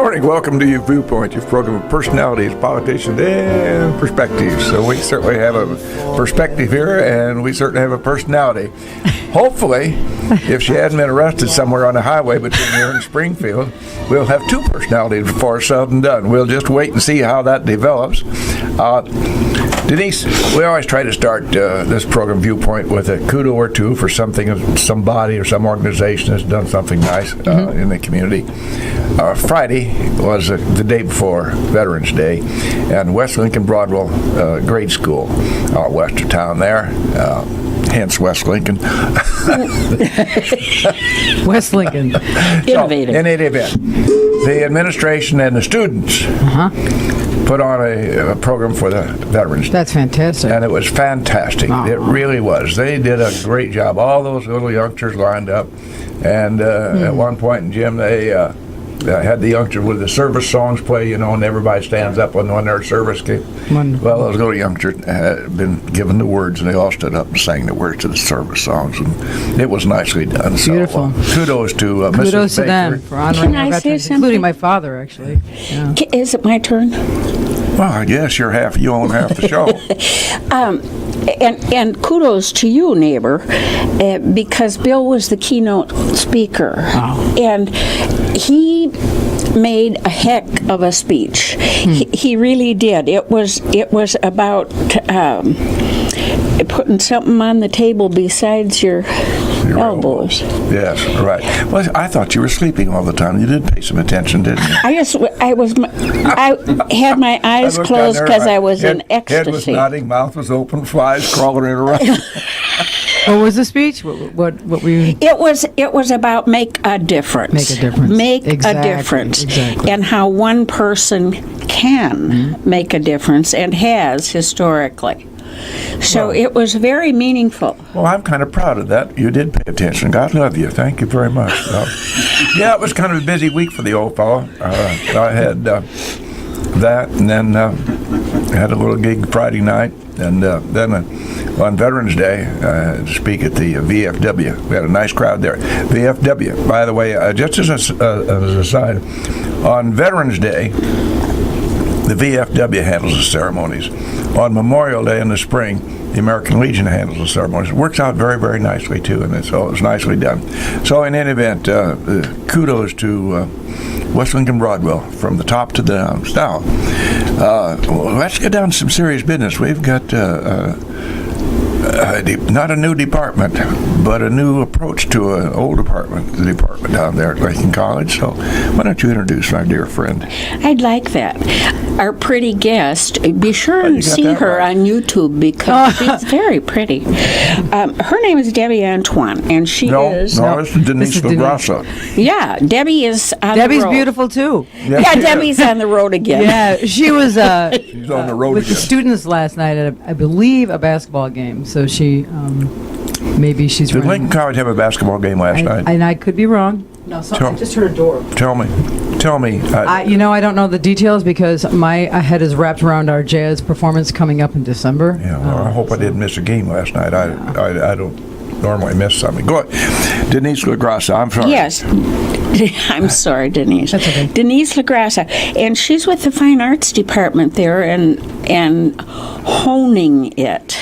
morning. Welcome to your Viewpoint, your program of personalities, politicians, and perspectives. So we certainly have a perspective here, and we certainly have a personality. Hopefully, if she hasn't been arrested somewhere on the highway between here and Springfield, we'll have two personalities before it's said and done. We'll just wait and see how that develops. Denise, we always try to start this program Viewpoint with a kudo or two for somebody or some organization that's done something nice in the community. Friday was the day before Veterans Day, and West Lincoln Broadwell grade school out west of town there, hence West Lincoln. West Lincoln. Innovative. So, in any event, the administration and the students put on a program for the veterans. That's fantastic. And it was fantastic. It really was. They did a great job. All those little youngsters lined up. And at one point in gym, they had the youngsters with the service songs play, and everybody stands up when their service came. Wonderful. Well, those little youngsters had been given the words, and they all stood up and sang the words to the service songs. And it was nicely done. Beautiful. So, kudos to Kudos Mrs. to Baker. them for honoring Can our I say veterans, something? including my father, actually. Yeah. Is it my turn? Well, I guess you own half the show. And kudos to you, neighbor, because Bill was the keynote speaker. Oh. And he made a heck of a speech. He really did. It was about putting something on the table besides your elbows. Yes, right. Well, I thought you were sleeping all the time. You did pay some attention, didn't you? I had my eyes closed because I was in ecstasy. Head was nodding, mouth was open, flies crawling around. What was the speech? What were you? It was about make a difference. Make a difference. Make Exactly, a difference. exactly. And how one person can make a difference and has historically. So it was very meaningful. Well, I'm kind of proud of that. You did pay attention. God love you. Thank you very much. Yeah, it was kind of a busy week for the old fellow. I had that, and then had a little gig Friday night, and then on Veterans Day, to speak at the VFW. We had a nice crowd there. VFW, by the way, just as an aside, on Veterans Day, the VFW handles the ceremonies. On Memorial Day in the spring, the American Legion handles the ceremonies. It works out very, very nicely, too, and so it was nicely done. So in any event, kudos to West Lincoln Broadwell from the top to the downs. Now, let's get down to some serious business. We've got not a new department, but a new approach to an old department, the department down there at Lincoln College. So why don't you introduce our dear friend? I'd like that. Our pretty guest, be sure and see her right. on YouTube because she's very pretty. Her name is Debbie Antoine, and she is... No, this is Denise Grassa. Yeah, Debbie is on Debbie's the road. beautiful too. Yes, Yeah, she is. Debbie's on the road again. Yeah, she was She's on the road with again. the students last night at, I believe, a basketball game. So she, maybe she's Did running. Lincoln College have a basketball game last night? And I could be wrong. No, I just heard a door. Tell me. I don't know the details because my head is wrapped around our jazz performance coming up in December. Yeah, well, I hope I didn't miss a game last night. I don't normally miss something. Go ahead. Denise Grassa, I'm sorry. Yes. I'm sorry, Denise. That's okay. Denise Grassa, and she's with the Fine Arts Department there and honing it.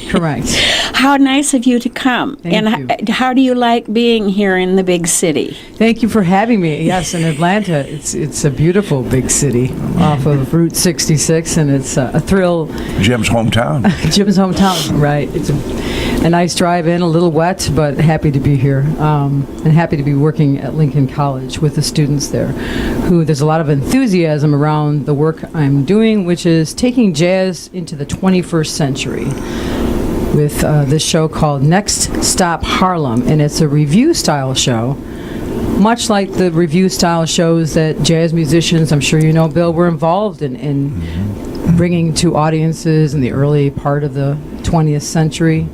Correct. How nice of you to come. Thank you. How do you like being here in the big city? Thank you for having me. Yes, in Atlanta, it's a beautiful big city off of Route 66, and it's a thrill. Jim's hometown. Jim's hometown, right? It's a nice drive in, a little wet, but happy to be here, and happy to be working at Lincoln College with the students there, who there's a lot of enthusiasm around the work I'm doing, which is taking jazz into the 21st century. With this show called Next Stop Harlem, and it's a review-style show, much like the review-style shows that jazz musicians, I'm sure you know, Bill, were involved in bringing to audiences in the early part of the 20th century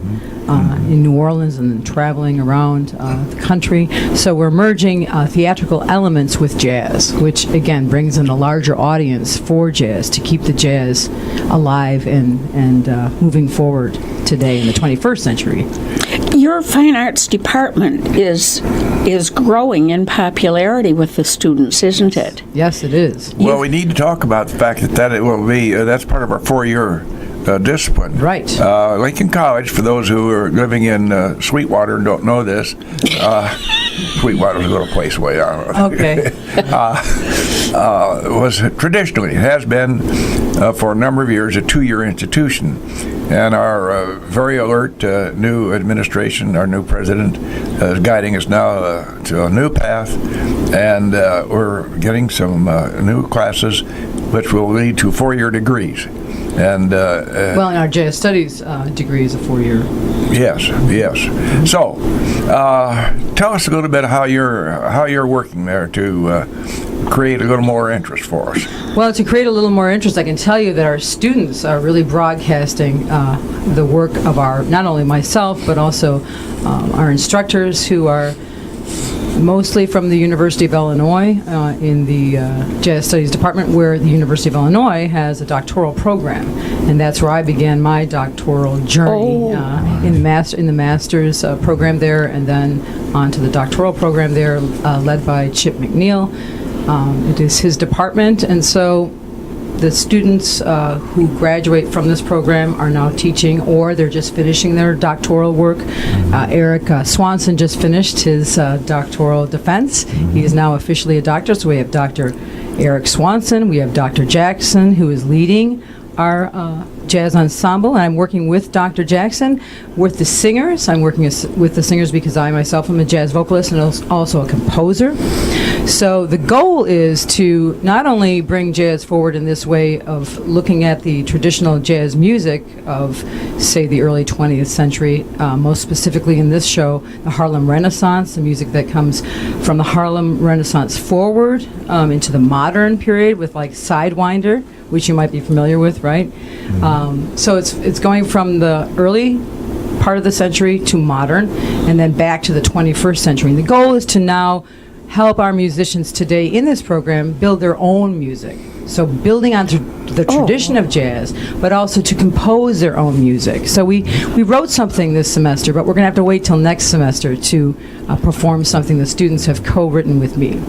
in New Orleans and then traveling around the country. So we're merging theatrical elements with jazz, which again brings in a larger audience for jazz to keep the jazz alive and moving forward today in the 21st century. your fine arts department is growing in popularity with the students, isn't it? Yes, it is. Well, we need to talk about the fact that it will be, that's part of our 4-year discipline. Right. Lincoln College, for those who are living in Sweetwater and don't know this, Sweetwater's a little place way out. Okay. Was traditionally, has been for a number of years, a 2-year institution. And our very alert new administration, our new president, is guiding us now to a new path. And we're getting some new classes which will lead to 4-year degrees. And Well, and our jazz studies degree is a 4-year. yes. So, tell us a little bit how you're working there to create a little more interest for us. Well, to create a little more interest, I can tell you that our students are really broadcasting the work of not only myself, but also our instructors, who are mostly from the University of Illinois in the Jazz Studies Department, where the University of Illinois has a doctoral program. And that's where I began my doctoral journey in the master's program there, and then on to the doctoral program there, led by Chip McNeil. It is his department, and so the students who graduate from this program are now teaching, or they're just finishing their doctoral work. Eric Swanson just finished his doctoral defense. He is now officially a doctor, so we have Dr. Eric Swanson. We have Dr. Jackson, who is leading our jazz ensemble, and I'm working with Dr. Jackson with the singers. I'm working with the singers because I myself am a jazz vocalist and also a composer. So the goal is to not only bring jazz forward in this way of looking at the traditional jazz music of, say, the early 20th century, most specifically in this show, the Harlem Renaissance, the music that comes from the Harlem Renaissance forward into the modern period with like Sidewinder, which you might be familiar with, right? So it's going from the early part of the century to modern, and then back to the 21st century. And the goal is to now help our musicians today in this program build their own music. So building on the tradition of jazz, but also to compose their own music. So we wrote something this semester, but we're going to have to wait till next semester to perform something the students have co-written with me.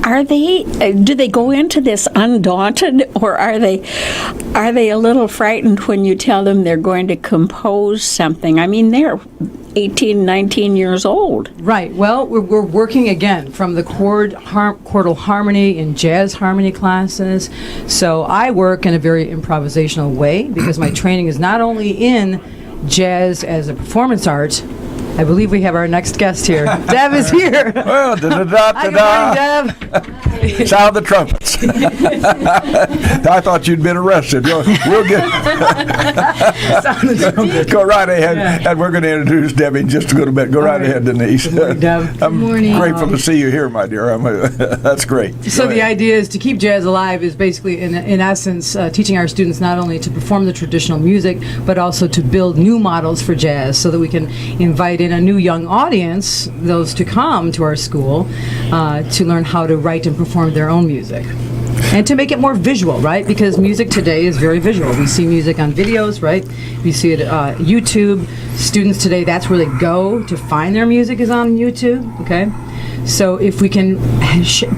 Do they go into this undaunted, or are they a little frightened when you tell them they're going to compose something? I mean, they're 18, 19 years old. Right. Well, we're working again from the chordal harmony and jazz harmony classes. So I work in a very improvisational way because my training is not only in jazz as a performance art. I believe we have our next guest here. Deb is here. Well, Hi, good morning, Deb. Sound the trumpets. I thought you'd been arrested. We'll get. Go right ahead, and we're going to introduce Debbie in just a little bit. Go right ahead, Denise. Good morning, Deb. I'm grateful to see you here, my dear. That's great. So the idea is to keep jazz alive is basically, in essence, teaching our students not only to perform the traditional music, but also to build new models for jazz so that we can invite in a new young audience, those to come to our school, to learn how to write and perform their own music. And to make it more visual, right? Because music today is very visual. We see music on videos, right? We see it YouTube. Students today, that's where they go to find their music, is on YouTube, okay? So if we can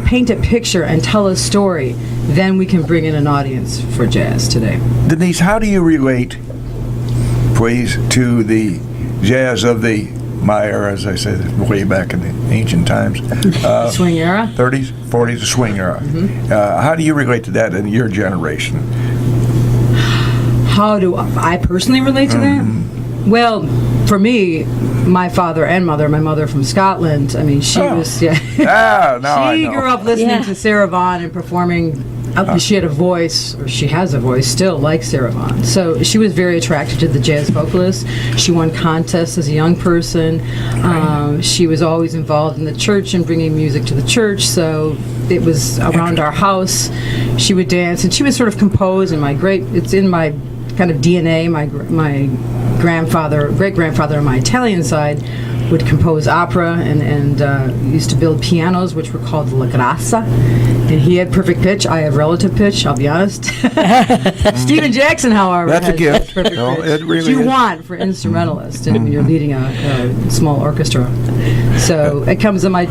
paint a picture and tell a story, then we can bring in an audience for jazz today. Denise, how do you relate, please, to the jazz of my era, as I said, way back in the ancient times? Swing era? 30s, 40s, the swing era. How do you relate to that in your generation? How do I personally relate to that? Well, for me, my father and mother, my mother from Scotland, I mean, she was, now I she know. grew up listening to Sarah Vaughan and performing. She had a voice, or she has a voice still, like Sarah Vaughan. So she was very attracted to the jazz vocalist. She won contests as a young person. She was always involved in the church and bringing music to the church. So it was around our house. She would dance, and she would sort of compose. And it's in my kind of DNA. My great grandfather on my Italian side would compose opera and used to build pianos, which were called La Grassa. And he had perfect pitch. I have relative pitch, I'll be honest. Stephen Jackson, however, That's a has gift. perfect No, pitch. it really Which you is. want for instrumentalist and when you're leading a small orchestra. So it comes from my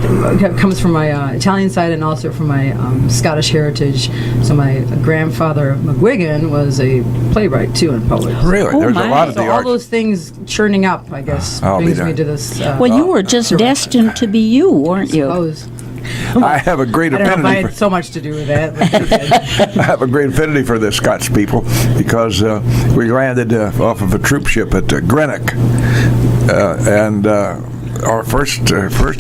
Italian side and also from my Scottish heritage. So my grandfather McGuigan was a playwright too and poet. Really? Oh, There's my. a lot of So the all art. those things churning up, I guess, I'll be brings me darned. to this. Well, you were just destined to be you, weren't you? Suppose. I have a great I don't know if I affinity had so much to do with that. But I have a great affinity for the Scots people because we landed off of a troop ship at Greenock, and our first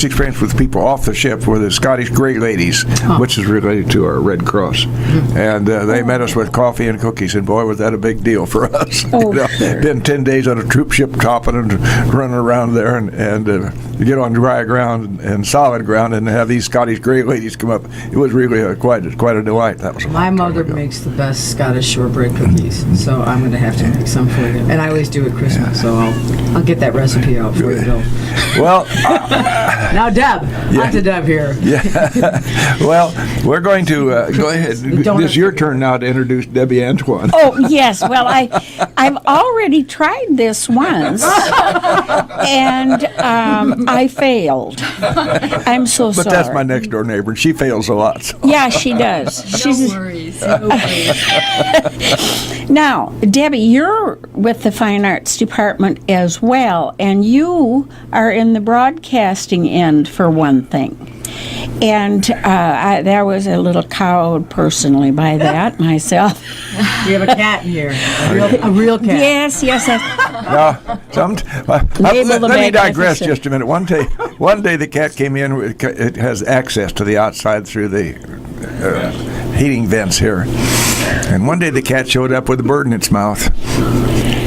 experience with people off the ship were the Scottish Grey Ladies, which is related to our Red Cross, and they met us with coffee and cookies, and boy, was that a big deal for us. Oh, sure. Been 10 days on a troop ship, topping and running around there, and you get on dry ground and solid ground, and have these Scottish Grey Ladies come up. It was really quite a delight. That was a my long time mother ago. makes the best Scottish shortbread cookies, so I'm going to have to make some for you. And I always do at Christmas, so I'll get that recipe out for you, Bill. Well, Now, Deb, on to Deb here. well, we're going to go ahead. Don't It's your turn now to introduce Debbie Antoine. Oh, yes. Well, I've already tried this once, and I failed. I'm so But sorry. that's my next door neighbor, and she fails a lot. So. Yeah, she does. No worries. No worries. Now, Debbie, you're with the Fine Arts Department as well, and you are in the broadcasting end for one thing. And there was a little cowed personally by that myself. We have a cat in here, a real cat. Yes. Let me digress Magnificent. just a minute. One day the cat came in. It has access to the outside through the heating vents here. And one day the cat showed up with a bird in its mouth.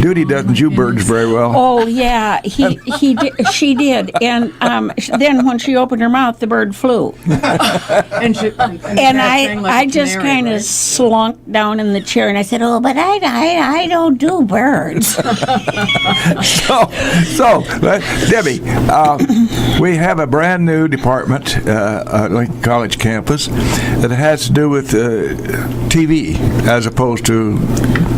Judy doesn't chew birds very well. Oh yeah, he did, she did, and then when she opened her mouth, the bird flew, And I just kind of slunk down in the chair, and I said, "Oh, but I don't do birds." So, Debbie, we have a brand new department at Lincoln College campus that has to do with TV as opposed to.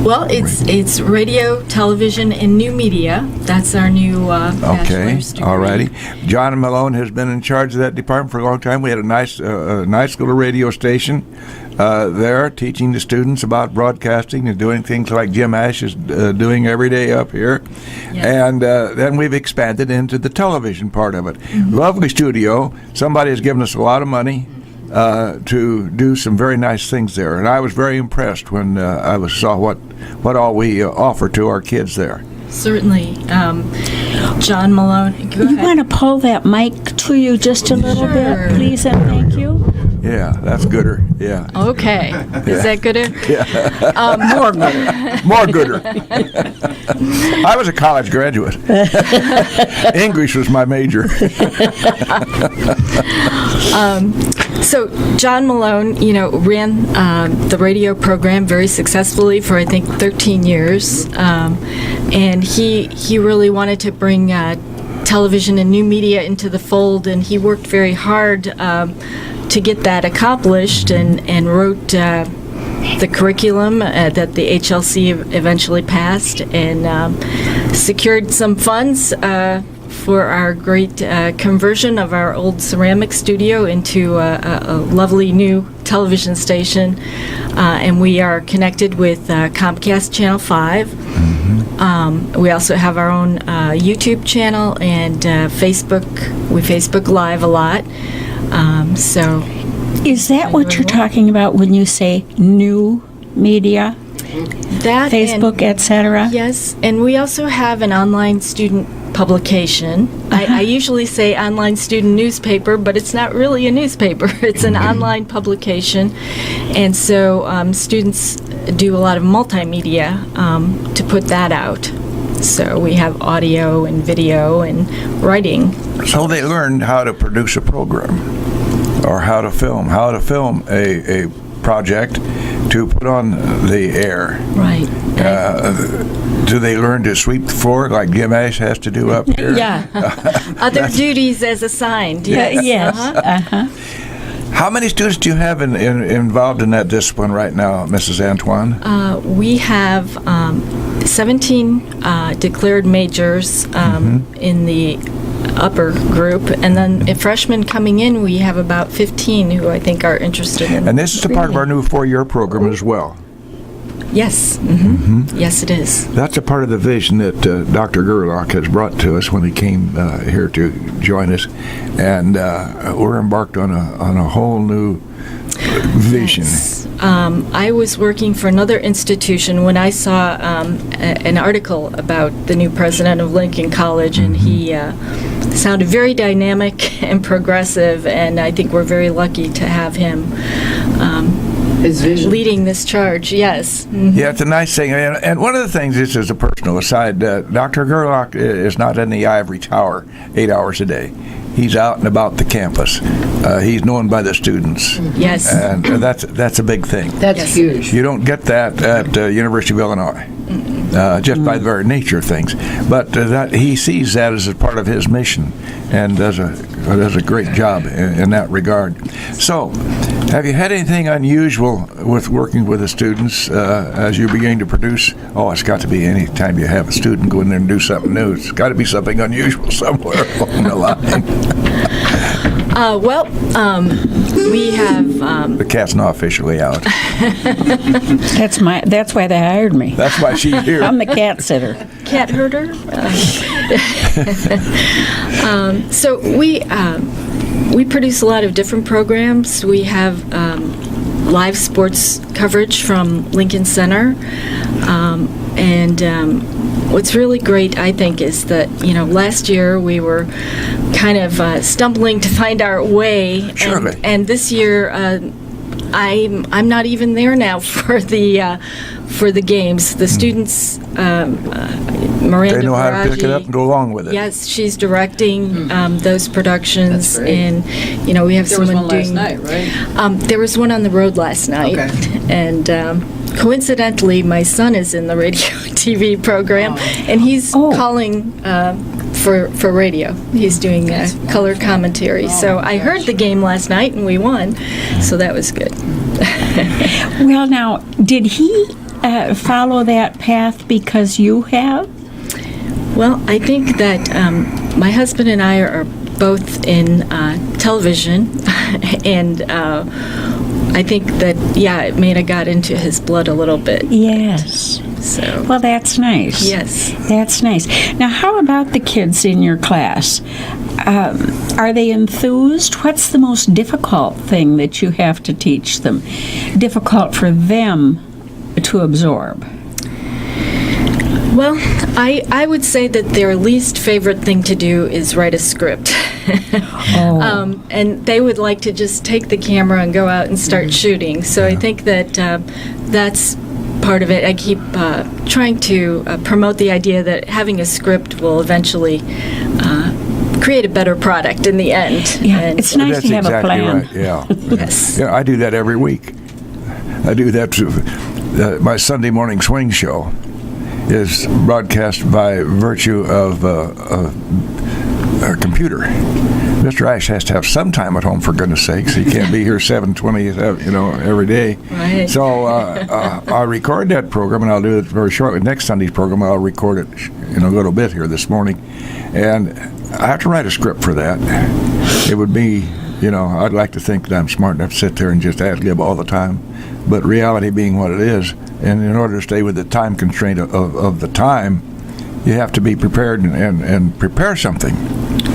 Well, it's radio, television, and new media. That's our new bachelor's degree. All righty. John Malone has been in charge of that department for a long time. We had a nice little radio station there teaching the students about broadcasting and doing things like Jim Ash is doing every day up here. Yeah. And then we've expanded into the television part of it. Mm-hmm. Lovely studio. Somebody has given us a lot of money to do some very nice things there. And I was very impressed when I saw what all we offer to our kids there. Certainly. John Malone. Go You ahead. want to pull that mic to you just a little Sure. bit, please, and thank you. Yeah, that's gooder. Yeah. Okay. Is that good? More good. More gooder. I was a college graduate. English was my major. So John Malone, ran the radio program very successfully for I think 13 years, and he really wanted to bring television and new media into the fold, and he worked very hard to get that accomplished, and wrote the curriculum that the HLC eventually passed, and secured some funds for our great conversion of our old ceramic studio into a lovely new television station. And we are connected with Comcast Channel 5. We also have our own YouTube channel and Facebook. We Facebook Live a lot. So Is that what you're talking about when you say new media, that Facebook, etc.? Yes, and we also have an online student publication. I usually say online student newspaper, but it's not really a newspaper. It's an online publication. And so students do a lot of multimedia to put that out. So we have audio and video and writing. So they learned how to produce a program or how to film a project to put on the air. Right. Do they learn to sweep the floor like Jim Ash has to do up here? Yeah. Other duties as assigned. Yes. Yes. Uh-huh. How many students do you have involved in that discipline right now, Mrs. Antoine? We have 17 declared majors in the upper group, and then freshmen coming in, we have about 15 who I think are interested in. And this is a part of our new 4-year program as well. Yes. Yes, it is. That's a part of the vision that Dr. Gerlach has brought to us when he came here to join us, and we're embarked on a whole new vision. Yes. I was working for another institution when I saw an article about the new president of Lincoln College, and he sounded very dynamic and progressive, and I think we're very lucky to have him His vision. leading this charge. Yes. Yeah, it's a nice thing. And one of the things, this is a personal aside, Dr. Gerlach is not in the ivory tower 8 hours a day. He's out and about the campus. He's known by the students. Yes. And that's a big thing. That's Yes. huge. You don't get that at University of Illinois, just by the very nature of things. But that he sees that as a part of his mission, and does a great job in that regard. So, have you had anything unusual with working with the students as you're beginning to produce? Oh, it's got to be any time you have a student go in there and do something new. It's got to be something unusual somewhere along the line. We have The cat's not officially out. That's why they hired me. That's why she's here. I'm the cat sitter. cat herder. So we produce a lot of different programs. We have live sports coverage from Lincoln Center, and what's really great, I think, is that last year we were kind of stumbling to find our way, Surely. and this year I'm not even there now for the games. The students, Miranda They know how to pick it Baragi, up and go along with it. yes, she's directing those productions, That's great. and we have There was someone one last doing. night, right? There was one on the road last night, Okay. and coincidentally, my son is in the radio TV program, and he's calling for radio. He's doing color commentary. So I heard the game last night, and we won, so that was good. Well, now, did he follow that path because you have? Well, I think that my husband and I are both in television, and I think that, it may have got into his blood a little bit. Yes. So, Well, that's nice. yes. That's nice. Now, how about the kids in your class? Are they enthused? What's the most difficult thing that you have to teach them? Difficult for them to absorb? Well, I would say that their least favorite thing to do is write a script. And they would like to just take the camera and go out and start shooting. So I think that that's part of it. I keep trying to promote the idea that having a script will eventually create a better product in the end. Yeah, And- it's nice That's to have exactly a plan. right. Yeah. Yes. Yeah, I do that every week. I do that too. My Sunday morning swing show is broadcast by virtue of a computer. Mr. Ash has to have some time at home, for goodness sakes. He can't be here 7:20, every day. Right. So I'll record that program, and I'll do it very shortly. Next Sunday's program, I'll record it in a little bit here this morning. And I have to write a script for that. It would be, I'd like to think that I'm smart enough to sit there and just ad-lib all the time. But reality being what it is, and in order to stay with the time constraint of the time, you have to be prepared and prepare something.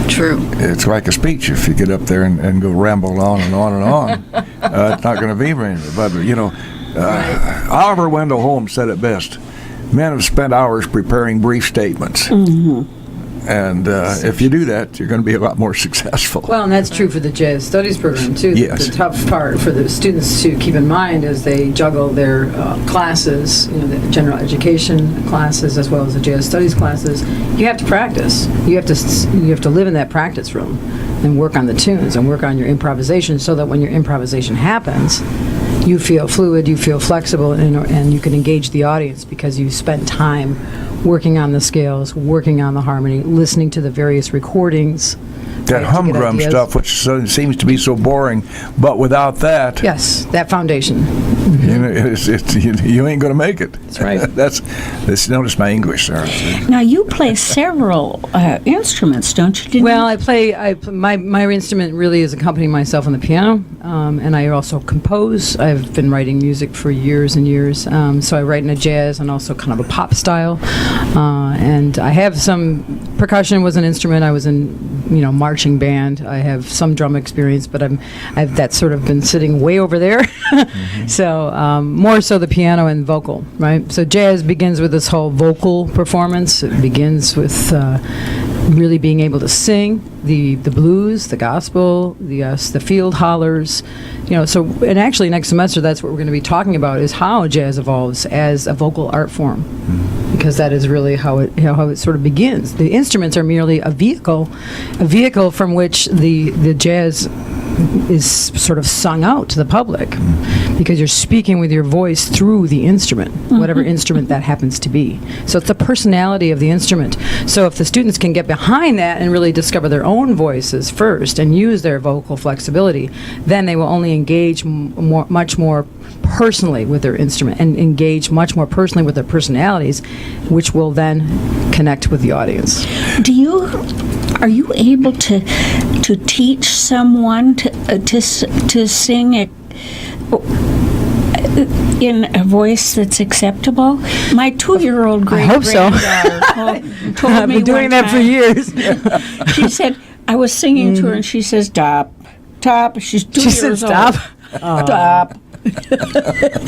True. It's like a speech. If you get up there and go ramble on and on and on, it's not going to be very. But Oliver Wendell Holmes said it best: "Men have spent hours preparing brief statements." Mm-hmm. And if you do that, you're going to be a lot more successful. Well, and that's true for the Jazz Studies program, too. Yes. The tough part for the students to keep in mind as they juggle their classes, the general education classes as well as the Jazz Studies classes, you have to practice. You have to live in that practice room and work on the tunes and work on your improvisation so that when your improvisation happens, you feel fluid, you feel flexible, and you can engage the audience because you spent time working on the scales, working on the harmony, listening to the various recordings. That right, to get humdrum ideas. stuff, which seems to be so boring, but without that, Yes, that foundation. you know, you ain't going to make it. That's right. That's notice my English there. Now, you play several instruments, don't you, Denise? Well, my instrument really is accompanying myself on the piano, and I also compose. I've been writing music for years and years, so I write in a jazz and also kind of a pop style, and I have some percussion was an instrument. I was in marching band. I have some drum experience, but I've that's sort of been sitting way over there. So more so the piano and vocal, right? So jazz begins with this whole vocal performance. It begins with really being able to sing the blues, the gospel, the field hollers. So and actually next semester that's what we're going to be talking about is how jazz evolves as a vocal art form. Because that is really how it sort of begins. The instruments are merely a vehicle from which the jazz is sort of sung out to the public, because you're speaking with your voice through the instrument, whatever instrument that happens to be. So it's the personality of the instrument. So if the students can get behind that and really discover their own voices first and use their vocal flexibility, then they will only engage much more personally with their instrument and engage much more personally with their personalities, which will then connect with the audience. Are you able to teach someone to sing in a voice that's acceptable? My 2-year-old I hope so. granddaughter told I've me been doing one that for time- years. She said, I was singing to her and she says, stop. She's 2 She years said, old. "Stop." Stop.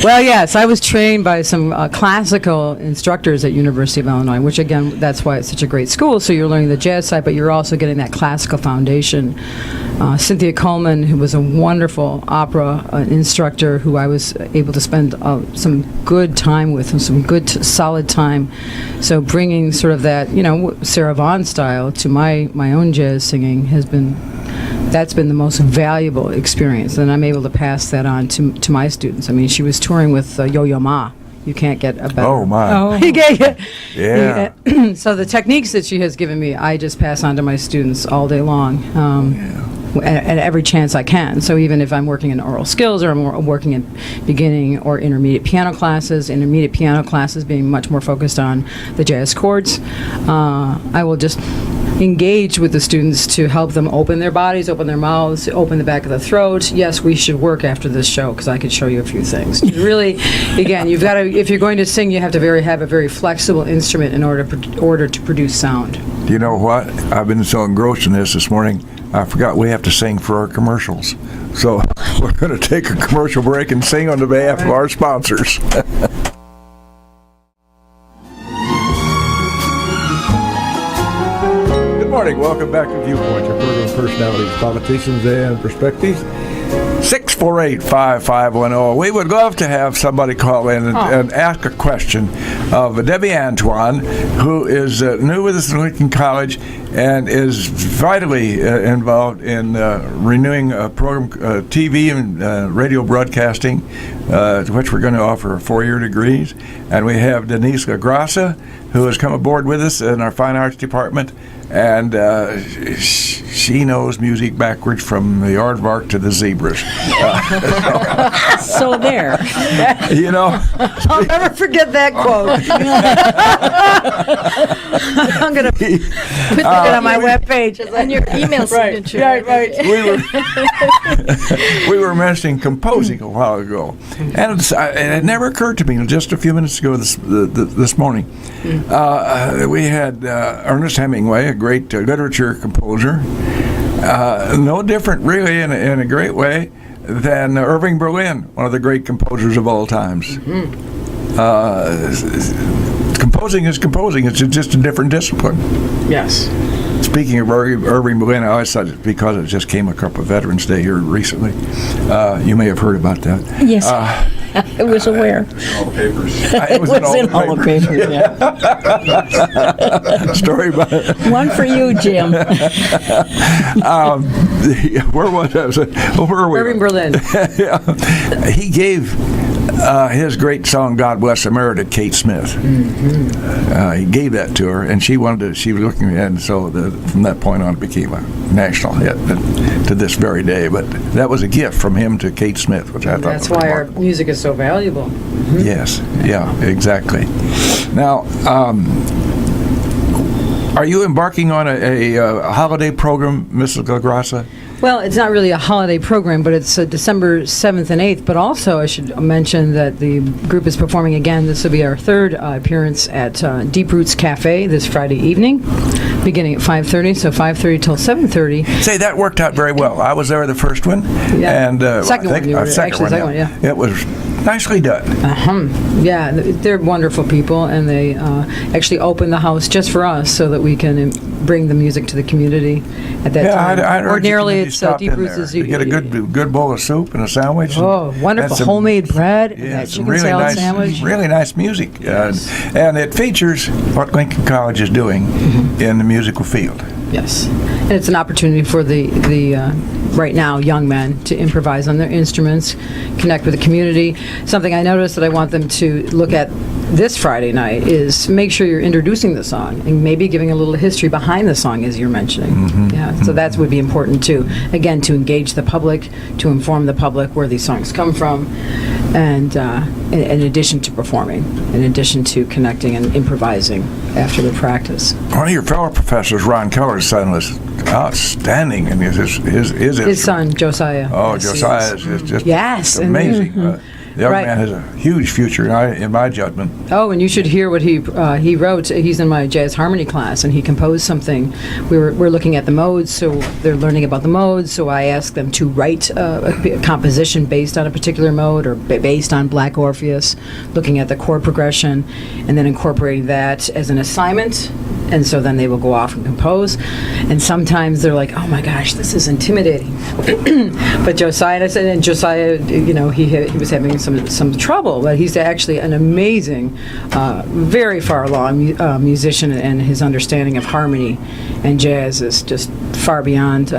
Well, yes, I was trained by some classical instructors at University of Illinois, which again, that's why it's such a great school. So you're learning the jazz side, but you're also getting that classical foundation. Cynthia Coleman, who was a wonderful opera instructor, who I was able to spend some good time with, and some good solid time. So bringing sort of that, Sarah Vaughan style to my own jazz singing that's been the most valuable experience, and I'm able to pass that on to my students. I mean, she was touring with Yo-Yo Ma. You can't get a better. Oh my! Oh. Yeah. So the techniques that she has given me, I just pass on to my students all day long, at every chance I can. So even if I'm working in oral skills, or I'm working in beginning or intermediate piano classes being much more focused on the jazz chords, I will just engage with the students to help them open their bodies, open their mouths, open the back of the throat. Yes, we should work after this show because I could show you a few things. Really, again, you've got to, if you're going to sing, you have to have a very flexible instrument in order to produce sound. You know what? I've been so engrossed in this morning, I forgot we have to sing for our commercials. So we're going to take a commercial break and sing on behalf of our sponsors. Good morning. Welcome back to Viewpoint, your program of personalities, politicians, and perspectives. 648-5510. We would love to have somebody call in and ask a question of Debbie Antoine, who is new with us in Lincoln College and is vitally involved in renewing a program, TV and radio broadcasting, to which we're going to offer 4-year degrees. And we have Denise Grassa, who has come aboard with us in our Fine Arts Department, and she knows music backwards from the aardvark to the zebras. So there. I'll never forget that quote. I'm going to put that on my webpage. On your email signature. Right. We were mentioning composing a while ago, and it never occurred to me just a few minutes ago this morning. We had Ernest Hemingway, a great literature composer, no different really in a great way than Irving Berlin, one of the great composers of all times. Composing is composing. It's just a different discipline. Yes. Speaking of Irving Berlin, I always thought it because it just came up for Veterans Day here recently. You may have heard about that. Yes. I was aware. All the papers. It was in all the papers, yeah. Story about it. One for you, Jim. Where was I? Where were we? Irving Berlin. He gave his great song "God Bless America" to Kate Smith. He gave that to her, and she wanted to. She was looking, and so from that point on, it became a national hit to this very day. But that was a gift from him to Kate Smith, which I thought That's was why our remarkable. music is so valuable. Yes, yeah, exactly. Now, are you embarking on a holiday program, Mrs. Grassa? Well, it's not really a holiday program, but it's December 7th and 8th. But also, I should mention that the group is performing again. This will be our third appearance at Deep Roots Cafe this Friday evening, beginning at 5:30. So 5:30 till 7:30. Say, that worked out very well. I was there the first one. Yeah. And Second one, you were actually second one, yeah. It was nicely done. Yeah, they're wonderful people, and they actually opened the house just for us so that we can bring the music to the community at that time. I'd urge Ordinarily, you to it's stop Deep in Roots there. is You get a good bowl of soup and a sandwich. Oh, wonderful some- homemade bread and Yeah, that some chicken really salad nice, sandwich. really nice music, and it features what Lincoln College is doing in the musical field. Yes, and it's an opportunity for the right now young men to improvise on their instruments, connect with the community. Something I noticed that I want them to look at this Friday night is make sure you're introducing the song and maybe giving a little history behind the song, as you're mentioning. Yeah, so that would be important too. Again, to engage the public, to inform the public where these songs come from, and in addition to performing, in addition to connecting and improvising after the practice. One of your fellow professors, Ron Keller's son, was outstanding, and His son, Josiah. Oh, Yes, he Josiah is. is just Yes, and- amazing. The young Right. man has a huge future, in my judgment. Oh, and you should hear what he wrote. He's in my jazz harmony class, and he composed something. We're looking at the modes, so they're learning about the modes. So I asked them to write a composition based on a particular mode or based on Black Orpheus, looking at the chord progression, and then incorporating that as an assignment. And so then they will go off and compose. And sometimes they're like, "Oh my gosh, this is intimidating." But Josiah, he was having some trouble, but he's actually an amazing, very far along musician, and his understanding of harmony and jazz is just far beyond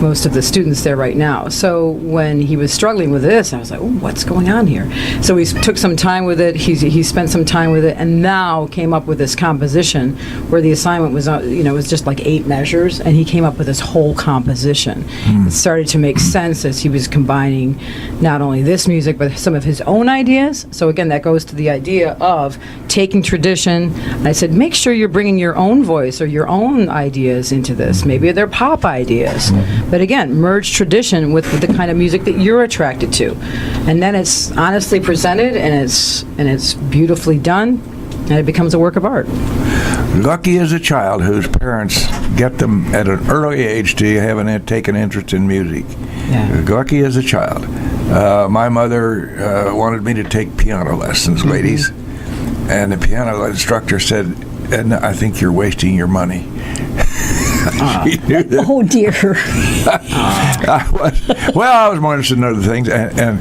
most of the students there right now. So when he was struggling with this, I was like, "Oh, what's going on here?" So we took some time with it. He spent some time with it, and now came up with this composition where the assignment was, it was just like 8 measures, and he came up with this whole composition. It started to make sense as he was combining not only this music, but some of his own ideas. So again, that goes to the idea of taking tradition. And I said, make sure you're bringing your own voice or your own ideas into this. Maybe they're pop ideas. But again, merge tradition with the kind of music that you're attracted to. And then it's honestly presented, and it's beautifully done, and it becomes a work of art. Lucky is a child whose parents get them at an early age to have take an interest in music. Yeah. Lucky is a child. My mother wanted me to take piano lessons, ladies, and the piano instructor said, "Edna, I think you're wasting your money." She knew that. Oh, dear. I was more interested in other things, and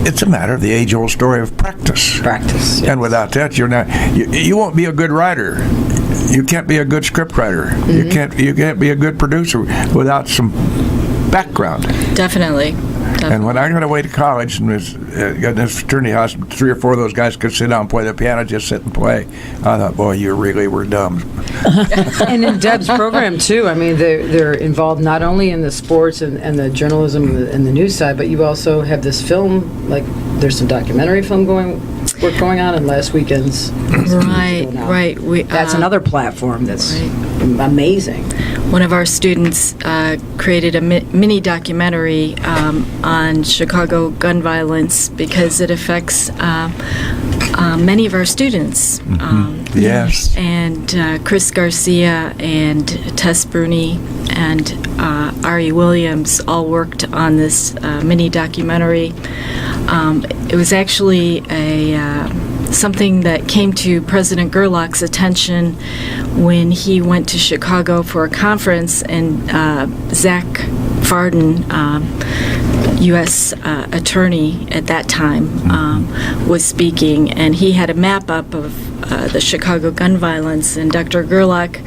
it's a matter of the age-old story of practice. Practice. And without that, you're not. You won't be a good writer. You can't be a good script writer. You can't be a good producer without some background. Definitely. And when I got away to college and was got in this fraternity house, 3 or 4 of those guys could sit down and play the piano, just sit and play. I thought, boy, you really were dumb. And in Deb's program, too, I mean, they're involved not only in the sports and the journalism and the news side, but you also have this film, like there's some documentary film work going on, and last weekend's Right. That's another platform that's amazing. One of our students created a mini documentary on Chicago gun violence because it affects many of our students. Yes. And Chris Garcia and Tess Bruni and Ari Williams all worked on this mini documentary. It was actually something that came to President Gerlach's attention when he went to Chicago for a conference, and Zach Farden, U.S. attorney at that time was speaking, and he had a map up of the Chicago gun violence, and Dr. Gerlach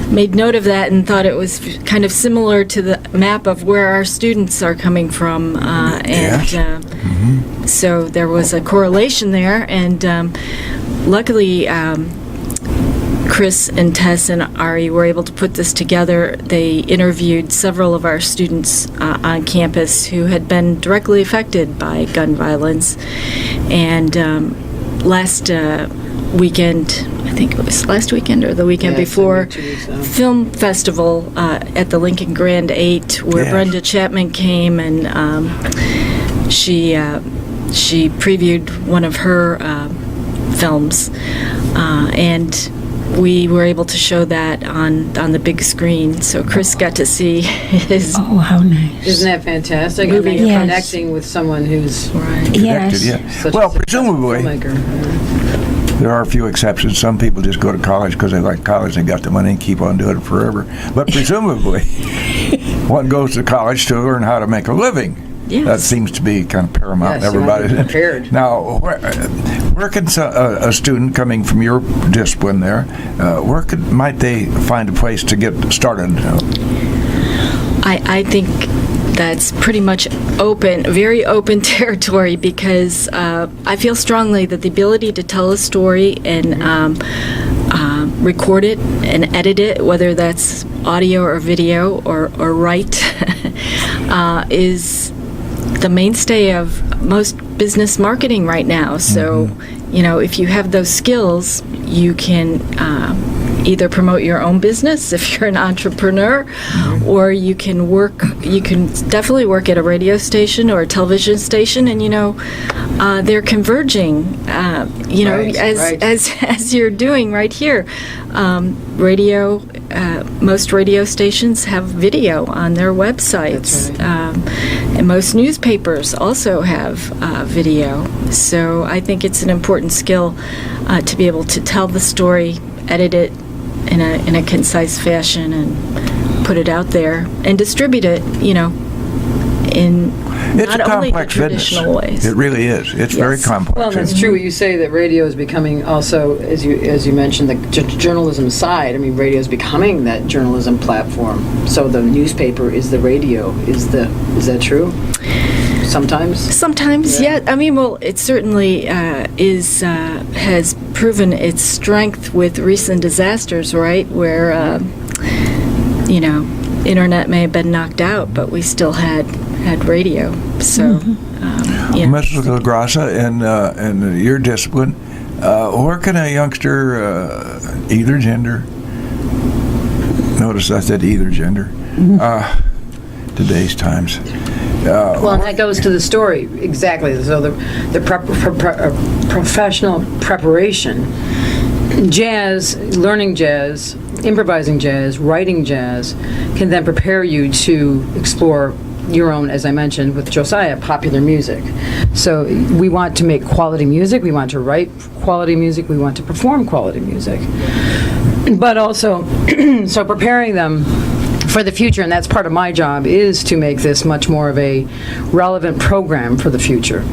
made note of that and thought it was kind of similar to the map of where our students are coming from, so there was a correlation there, and luckily Chris and Tess and Ari were able to put this together. They interviewed several of our students on campus who had been directly affected by gun violence, and last weekend, I think it was last weekend or the weekend before, film festival at the Lincoln Grand 8, where Brenda Chapman came, and she previewed one of her films, and we were able to show that on the big screen. So Chris got to see his. Oh, how nice! Isn't that fantastic? Movie. I mean, Yes. connecting with someone who's Connected, Yes. yeah. such Well, a successful presumably, filmmaker. there are a few exceptions. Some people just go to college because they like college and got the money and keep on doing it forever. But presumably, one goes to college to learn how to make a living. Yes. That seems to be kind of paramount Yes, in you have to everybody. be prepared. Now, where can a student coming from your discipline there, might they find a place to get started? I think that's pretty much very open territory, because I feel strongly that the ability to tell a story and record it and edit it, whether that's audio or video or write, is the mainstay of most business marketing right now. So, if you have those skills, you can either promote your own business if you're an entrepreneur, or you can definitely work at a radio station or a television station, and they're converging, as you're doing right here. Radio, most radio stations have video on their websites. That's right. And most newspapers also have video. So I think it's an important skill to be able to tell the story, edit it in a concise fashion, and put it out there and distribute it, in It's not a only the complex business. traditional ways. It really is. It's very Yes. complex. Well, that's true. You say that radio is becoming also, as you mentioned, the journalism side. I mean, radio is becoming that journalism platform. So the newspaper is the radio. Is that true? Sometimes, yeah. I mean, well, it certainly has proven its strength with recent disasters, right? Where internet may have been knocked out, but we still had radio. So, Mrs. Grassa, in your discipline, where can a youngster, either gender, notice I said either gender, today's times. well, and that goes to the story exactly. So the professional preparation, jazz, learning jazz, improvising jazz, writing jazz, can then prepare you to explore your own, as I mentioned with Josiah, popular music. So we want to make quality music, we want to write quality music, we want to perform quality music. But also, so preparing them for the future, and that's part of my job, is to make this much more of a relevant program for the future.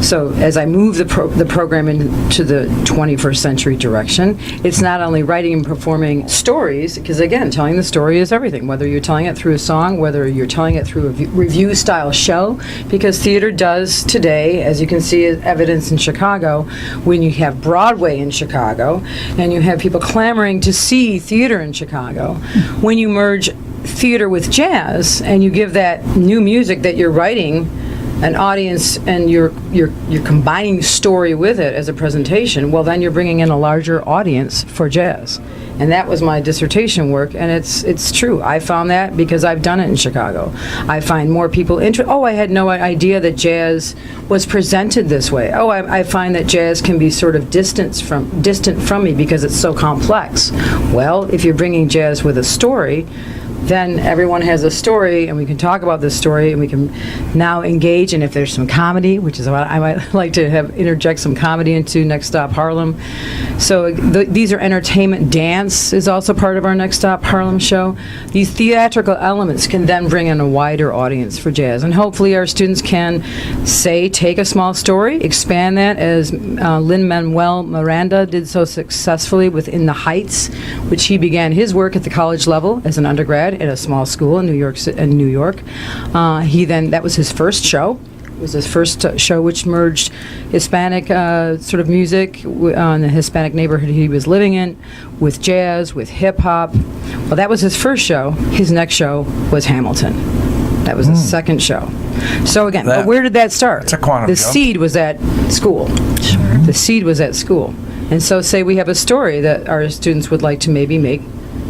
So as I move the program into the 21st century direction, it's not only writing and performing stories, because again, telling the story is everything, whether you're telling it through a song, whether you're telling it through a review-style show, because theater does today, as you can see evidence in Chicago, when you have Broadway in Chicago, and you have people clamoring to see theater in Chicago, when you merge theater with jazz and you give that new music that you're writing an audience, and you're combining story with it as a presentation, well, then you're bringing in a larger audience for jazz. And that was my dissertation work, and it's true. I found that because I've done it in Chicago. I find more people interested. Oh, I had no idea that jazz was presented this way. Oh, I find that jazz can be sort of distant from me because it's so complex. Well, if you're bringing jazz with a story, then everyone has a story, and we can talk about this story, and we can now engage. And if there's some comedy, which is what I might like to have interject some comedy into Next Stop Harlem. So these are entertainment. Dance is also part of our Next Stop Harlem show. These theatrical elements can then bring in a wider audience for jazz, and hopefully our students can take a small story, expand that, as Lin-Manuel Miranda did so successfully with In the Heights, which he began his work at the college level as an undergrad at a small school in New York. That was his first show. It was his first show which merged Hispanic sort of music in the Hispanic neighborhood he was living in with jazz, with hip-hop. Well, that was his first show. His next show was Hamilton. That was the second show. So again, but where did that start? It's a quantum The jump. seed was at school. Sure. The seed was at school. And so say we have a story that our students would like to maybe make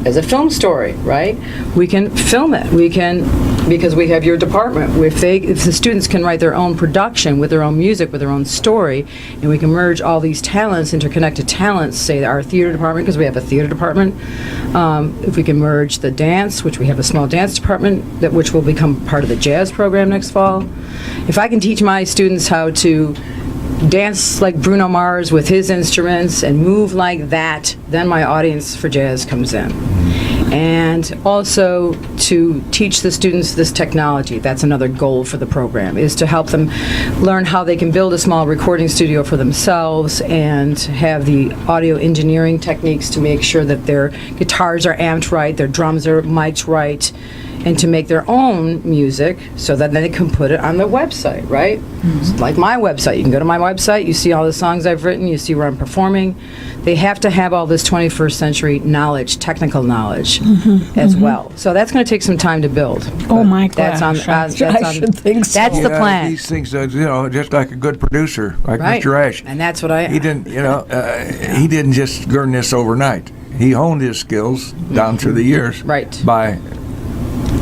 as a film story, right? We can film it. We can, because we have your department. If the students can write their own production with their own music, with their own story, and we can merge all these talents, interconnected talents, say our theater department, because we have a theater department. If we can merge the dance, which we have a small dance department, which will become part of the jazz program next fall. If I can teach my students how to dance like Bruno Mars with his instruments and move like that, then my audience for jazz comes in. And also to teach the students this technology. That's another goal for the program, is to help them learn how they can build a small recording studio for themselves and have the audio engineering techniques to make sure that their guitars are amped right, their drums are mic'd right, and to make their own music so that then they can put it on their website, right? Mm-hmm. Like my website. You can go to my website, you see all the songs I've written, you see where I'm performing. They have to have all this 21st century knowledge, technical knowledge as well. So that's going to take some time to build. Oh my gosh, That's I should think so. That's the plan. These things, just like a good producer, like Right. Mr. Ash. And that's what I He didn't, he didn't just learn this overnight. He honed his skills down through the years, Right. by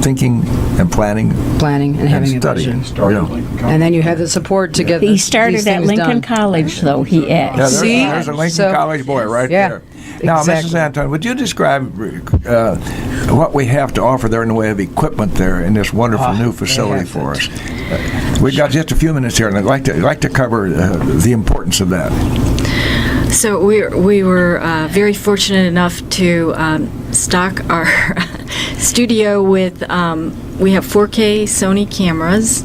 thinking and planning planning and having a studying. vision. And then you have the support to get He these started at things Lincoln done. College, though, he Yeah, asked. See? there's a Lincoln So- College boy right Yeah, there. Now, exactly. Mrs. Antoine, would you describe what we have to offer there in the way of equipment there in this wonderful new facility for us? We've got just a few minutes here, and I'd like to cover the importance of that. So we were very fortunate enough to stock our studio with, we have 4K Sony cameras,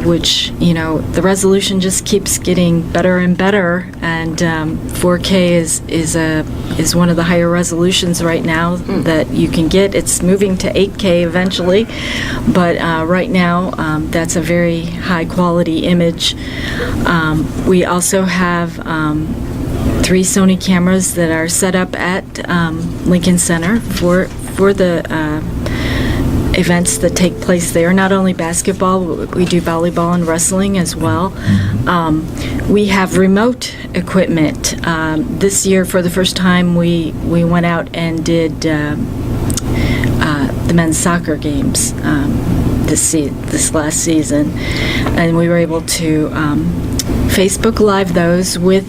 which, the resolution just keeps getting better and better, and 4K is one of the higher resolutions right now that you can get. It's moving to 8K eventually, but right now that's a very high quality image. We also have 3 Sony cameras that are set up at Lincoln Center for the events that take place there. Not only basketball, we do volleyball and wrestling as well. We have remote equipment. This year, for the first time, we went out and did the men's soccer games this last season, and we were able to Facebook Live those with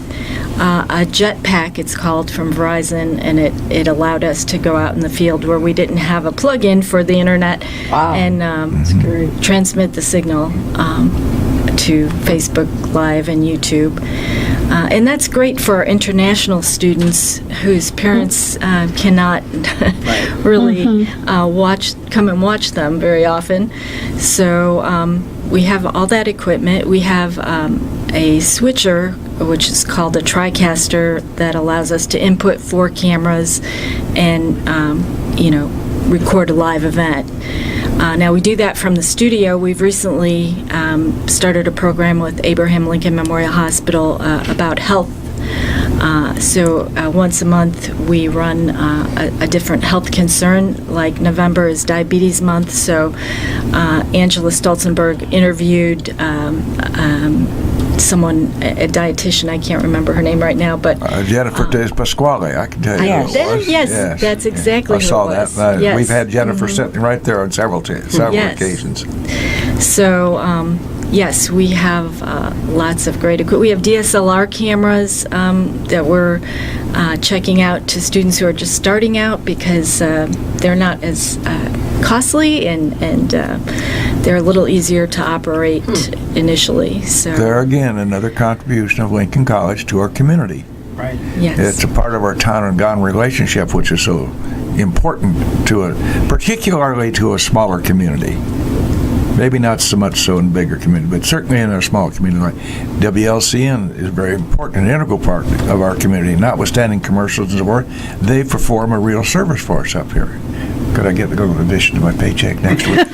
a jetpack, it's called, from Verizon, and it allowed us to go out in the field where we didn't have a plug-in for the internet. Wow. And transmit the signal to Facebook Live and YouTube. And that's great for our international students whose parents cannot really come and watch them very often. So we have all that equipment. We have a switcher, which is called a TriCaster, that allows us to input 4 cameras and record a live event. Now we do that from the studio. We've recently started a program with Abraham Lincoln Memorial Hospital about health. So once a month we run a different health concern. Like November is Diabetes Month, so Angela Stolzenberg interviewed someone, a dietitian, I can't remember her name right now, but Jennifer Pasquale, I can tell you. Yes. who it was. Yes, that's exactly I who saw it was. that. Yes. We've had Jennifer sitting right there on several Yes. occasions. So yes, we have lots of great equipment. We have DSLR cameras that we're checking out to students who are just starting out because they're not as costly and they're a little easier to operate initially. So There again, another contribution of Lincoln College to our community. Right. yes. It's a part of our town and gone relationship, which is so important particularly to a smaller community. Maybe not so much so in bigger community, but certainly in a small community like WLCN is a very important and integral part of our community. Notwithstanding commercials and so forth, they perform a real service for us up here. Could I get a little addition to my paycheck next week?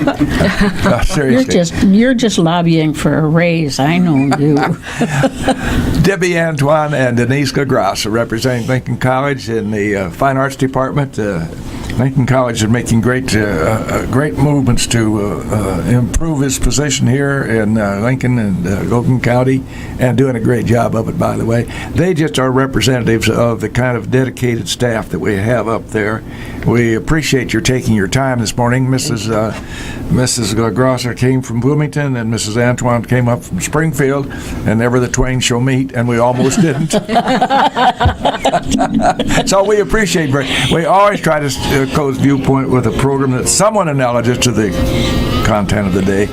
No, seriously. You're just lobbying for a raise. I know you. Debbie, Antoine, and Denise Grassa representing Lincoln College in the Fine Arts Department. Lincoln College is making great movements to improve its position here in Lincoln and Logan County, and doing a great job of it, by the way. They just are representatives of the kind of dedicated staff that we have up there. We appreciate your taking your time this morning. Mrs. Grassa came from Bloomington, and Mrs. Antoine came up from Springfield, and never the twain shall meet, and we almost didn't. So we appreciate we always try to close Viewpoint with a program that's somewhat analogous to the content of the day.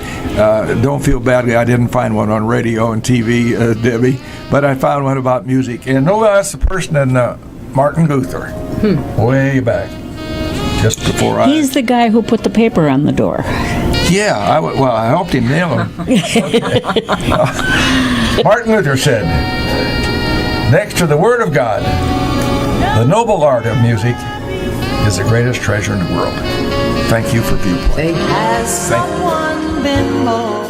Don't feel badly, I didn't find one on radio and TV, Debbie, but I found one about music, and no less a person than Martin Luther, way back, just before He's the guy who put the paper on the door. Yeah, I helped him nail him. Martin Luther said, next to the Word of God, the noble art of music is the greatest treasure in the world. Thank you for Viewpoint. Has someone been more